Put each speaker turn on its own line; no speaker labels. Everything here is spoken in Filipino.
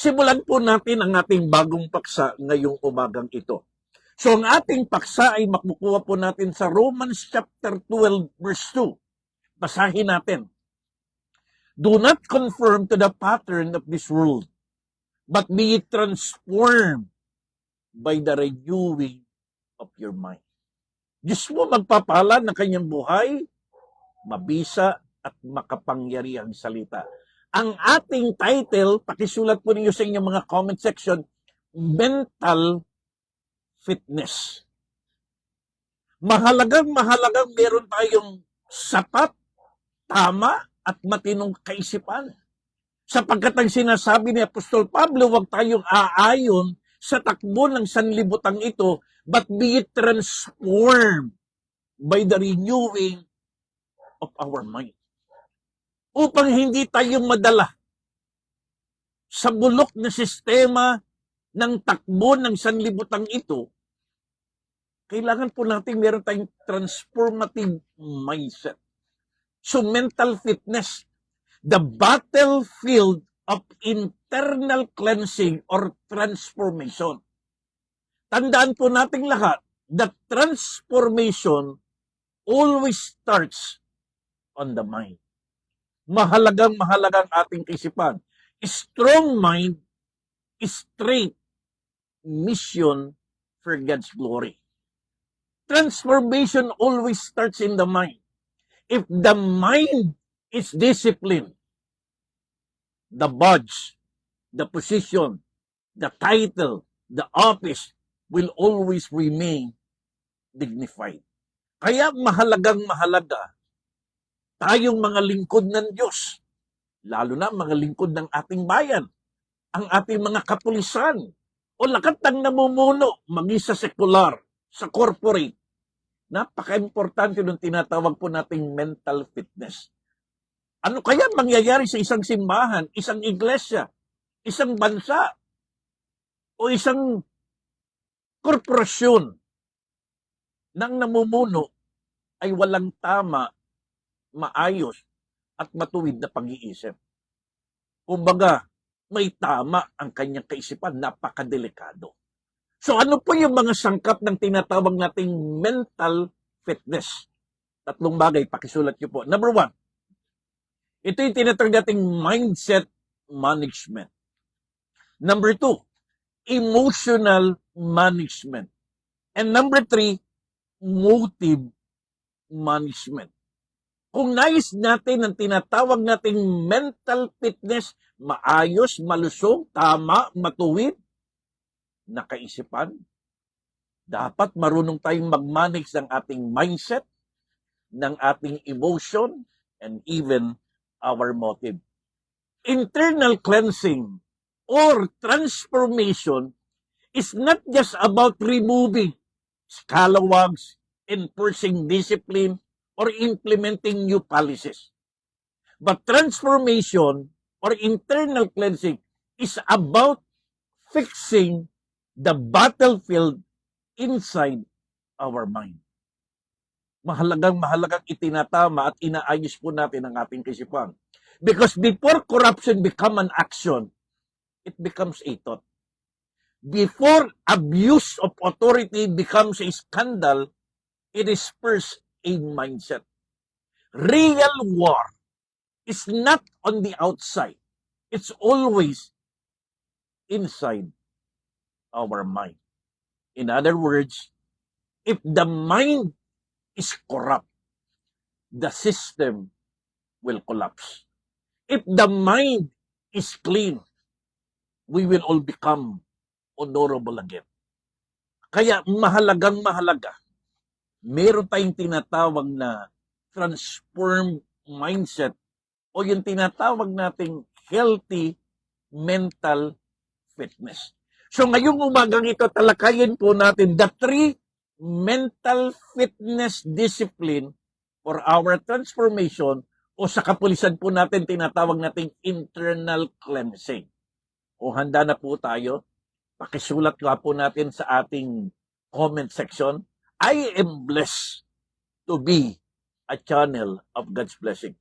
Simulan po natin ang ating bagong paksa ngayong umagang ito. So ang ating paksa ay makukuha po natin sa Romans chapter 12 verse 2. Basahin natin. Do not conform to the pattern of this world, but be transformed by the renewing of your mind. Diyos mo magpapala ng kanyang buhay, mabisa at makapangyarihang salita. Ang ating title, pakisulat po ninyo sa inyong mga comment section, mental fitness. Mahalagang meron tayong sapat, tama, at matinong kaisipan. Sapagkat ang sinasabi ni Apostol Pablo, huwag tayong aayon sa takbo ng sanlibutan ito, but be transformed by the renewing of our mind. Upang hindi tayo madala sa bulok na sistema ng takbo ng sanlibutan ito, kailangan po natin meron tayong transformative mindset. So mental fitness, the battlefield of internal cleansing or transformation. Tandaan po nating lahat that transformation always starts on the mind. Mahalagang ating kaisipan. Strong mind, straight mission for God's glory. Transformation always starts in the mind. If the mind is disciplined, the badge, the position, the title, the office will always remain dignified. Kaya mahalaga tayong mga lingkod ng Diyos, lalo na mga lingkod ng ating bayan, ang ating mga kapulisan, o lakat ng namumuno, maging sa sekular, sa corporate. Napaka-importante ng tinatawag po nating mental fitness. Ano kaya mangyayari sa isang simbahan, isang iglesia, isang bansa, o isang korporasyon ng namumuno ay walang tama, maayos, at matuwid na pag-iisip? Kumbaga, may tama ang kanyang kaisipan, napakadelikado. So ano po yung mga sangkap ng tinatawag nating mental fitness? Tatlong bagay, pakisulat niyo po. Number 1, ito yung tinatawag nating mindset management. Number 2, emotional management. And number 3, motive management. Kung nais natin ang tinatawag nating mental fitness, maayos, malusog, tama, matuwid, na kaisipan, dapat marunong tayong mag-manage ng ating mindset, ng ating emotion, and even our motive. Internal cleansing or transformation is not just about removing scalawags, enforcing discipline, or implementing new policies. But transformation or internal cleansing is about fixing the battlefield inside our mind. Mahalagang itinatama at inaayos po natin ang ating kaisipan. Because before corruption become an action, it becomes a thought. Before abuse of authority becomes a scandal, it is first a mindset. Real war is not on the outside. It's always inside our mind. In other words, if the mind is corrupt, the system will collapse. If the mind is clean, we will all become honorable again. Kaya mahalaga, meron tayong tinatawag na transformed mindset o yung tinatawag nating healthy mental fitness. So ngayong umagang ito, talakayin po natin the 3 mental fitness discipline for our transformation o sa kapulisan po natin tinatawag nating internal cleansing. O handa na po tayo? Pakisulat nga po natin sa ating comment section. I am blessed to be a channel of God's blessing.